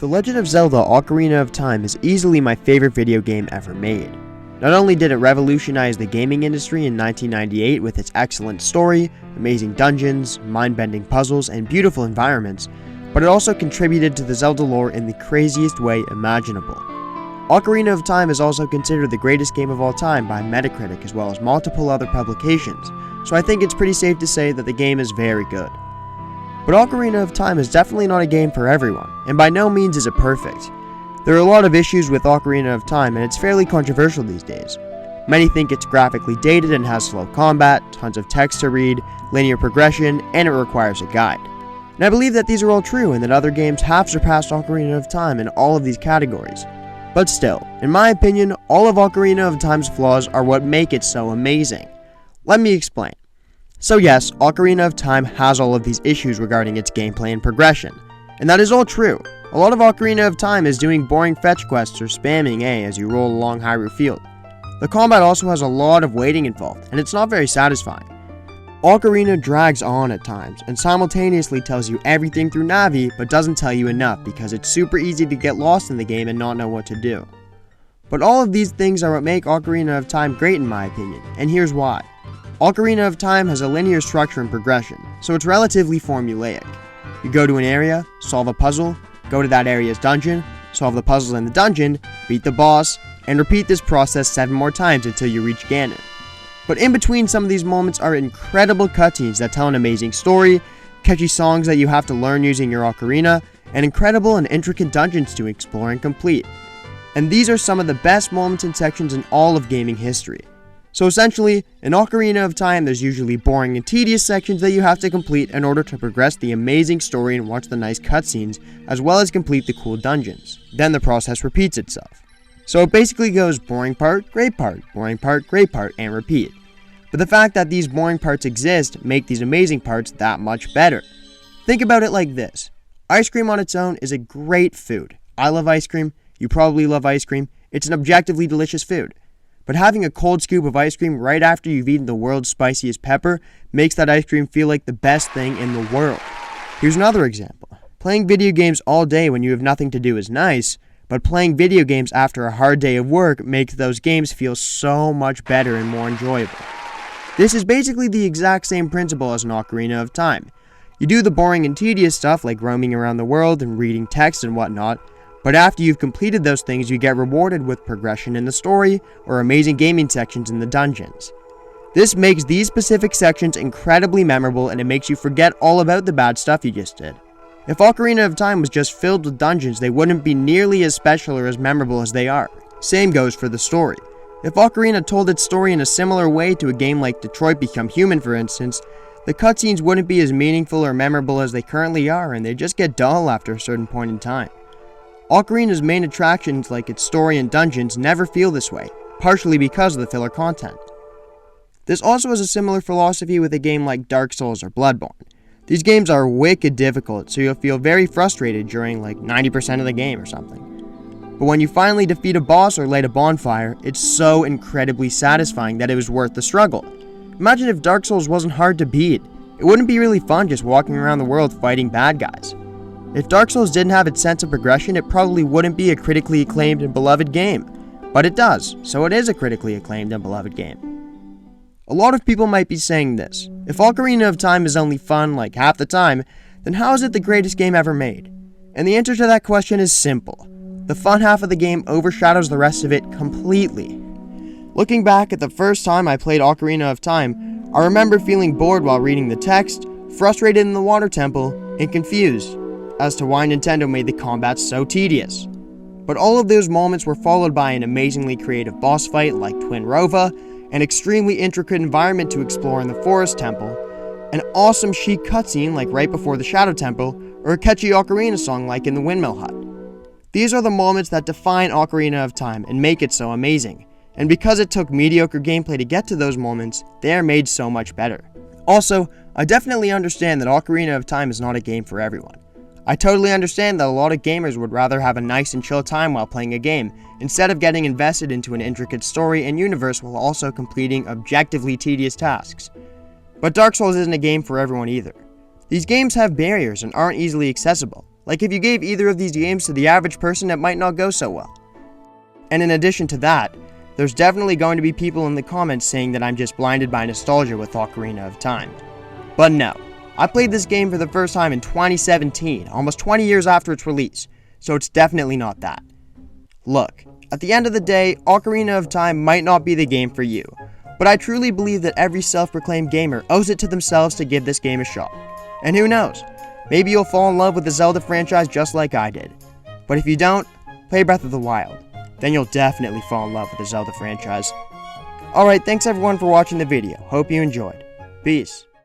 The Legend of Zelda Ocarina of Time is easily my favorite video game ever made. Not only did it revolutionize the gaming industry in 1998 with its excellent story, amazing dungeons, mind-bending puzzles, and beautiful environments, but it also contributed to the Zelda lore in the craziest way imaginable. Ocarina of Time is also considered the greatest game of all time by Metacritic as well as multiple other publications, so I think it's pretty safe to say that the game is very good. But Ocarina of Time is definitely not a game for everyone, and by no means is it perfect. There are a lot of issues with Ocarina of Time, and it's fairly controversial these days. Many think it's graphically dated and has slow combat, tons of text to read, linear progression, and it requires a guide. And I believe that these are all true and that other games have surpassed Ocarina of Time in all of these categories. But still, in my opinion, all of Ocarina of Time's flaws are what make it so amazing. Let me explain. So yes, Ocarina of Time has all of these issues regarding its gameplay and progression, and that is all true. A lot of Ocarina of Time is doing boring fetch quests or spamming A as you roll along Hyrule Field. The combat also has a lot of waiting involved, and it's not very satisfying. Ocarina drags on at times, and simultaneously tells you everything through Navi, but doesn't tell you enough because it's super easy to get lost in the game and not know what to do. But all of these things are what make Ocarina of Time great in my opinion, and here's why. Ocarina of Time has a linear structure and progression, so it's relatively formulaic. You go to an area, solve a puzzle, go to that area's dungeon, solve the puzzle in the dungeon, beat the boss, and repeat this process 7 more times until you reach Ganon. But in between some of these moments are incredible cutscenes that tell an amazing story, catchy songs that you have to learn using your ocarina, and incredible and intricate dungeons to explore and complete. And these are some of the best moments and sections in all of gaming history. So essentially, in Ocarina of Time there's usually boring and tedious sections that you have to complete in order to progress the amazing story and watch the nice cutscenes, as well as complete the cool dungeons. Then the process repeats itself. So it basically goes boring part, great part, and repeat. But the fact that these boring parts exist make these amazing parts that much better. Think about it like this. Ice cream on its own is a great food. I love ice cream, you probably love ice cream, it's an objectively delicious food. But having a cold scoop of ice cream right after you've eaten the world's spiciest pepper makes that ice cream feel like the best thing in the world. Here's another example. Playing video games all day when you have nothing to do is nice, but playing video games after a hard day of work makes those games feel so much better and more enjoyable. This is basically the exact same principle as an Ocarina of Time. You do the boring and tedious stuff like roaming around the world and reading text and whatnot, but after you've completed those things you get rewarded with progression in the story or amazing gaming sections in the dungeons. This makes these specific sections incredibly memorable and it makes you forget all about the bad stuff you just did. If Ocarina of Time was just filled with dungeons, they wouldn't be nearly as special or as memorable as they are. Same goes for the story. If Ocarina told its story in a similar way to a game like Detroit Become Human for instance, the cutscenes wouldn't be as meaningful or memorable as they currently are and they just get dull after a certain point in time. Ocarina's main attractions like its story and dungeons never feel this way, partially because of the filler content. This also has a similar philosophy with a game like Dark Souls or Bloodborne. These games are wicked difficult, so you'll feel very frustrated during like 90% of the game or something. But when you finally defeat a boss or light a bonfire, it's so incredibly satisfying that it was worth the struggle. Imagine if Dark Souls wasn't hard to beat. It wouldn't be really fun just walking around the world fighting bad guys. If Dark Souls didn't have its sense of progression, it probably wouldn't be a critically acclaimed and beloved game. But it does, so it is a critically acclaimed and beloved game. A lot of people might be saying this. If Ocarina of Time is only fun like half the time, then how is it the greatest game ever made? And the answer to that question is simple. The fun half of the game overshadows the rest of it completely. Looking back at the first time I played Ocarina of Time, I remember feeling bored while reading the text, frustrated in the water temple, and confused as to why Nintendo made the combat so tedious. But all of those moments were followed by an amazingly creative boss fight like Twin Rova, an extremely intricate environment to explore in the Forest Temple, an awesome chic cutscene like right before the Shadow Temple, or a catchy ocarina song like in the Windmill Hut. These are the moments that define Ocarina of Time and make it so amazing, and because it took mediocre gameplay to get to those moments, they are made so much better. Also, I definitely understand that Ocarina of Time is not a game for everyone. I totally understand that a lot of gamers would rather have a nice and chill time while playing a game, instead of getting invested into an intricate story and universe while also completing objectively tedious tasks. But Dark Souls isn't a game for everyone either. These games have barriers and aren't easily accessible. Like if you gave either of these games to the average person, it might not go so well. And in addition to that, there's definitely going to be people in the comments saying that I'm just blinded by nostalgia with Ocarina of Time. But no, I played this game for the first time in 2017, almost 20 years after its release, so it's definitely not that. Look, at the end of the day, Ocarina of Time might not be the game for you, but I truly believe that every self-proclaimed gamer owes it to themselves to give this game a shot. And who knows, maybe you'll fall in love with the Zelda franchise just like I did. But if you don't, play Breath of the Wild. Then you'll definitely fall in love with the Zelda franchise. Alright, thanks everyone for watching the video. Hope you enjoyed. Peace.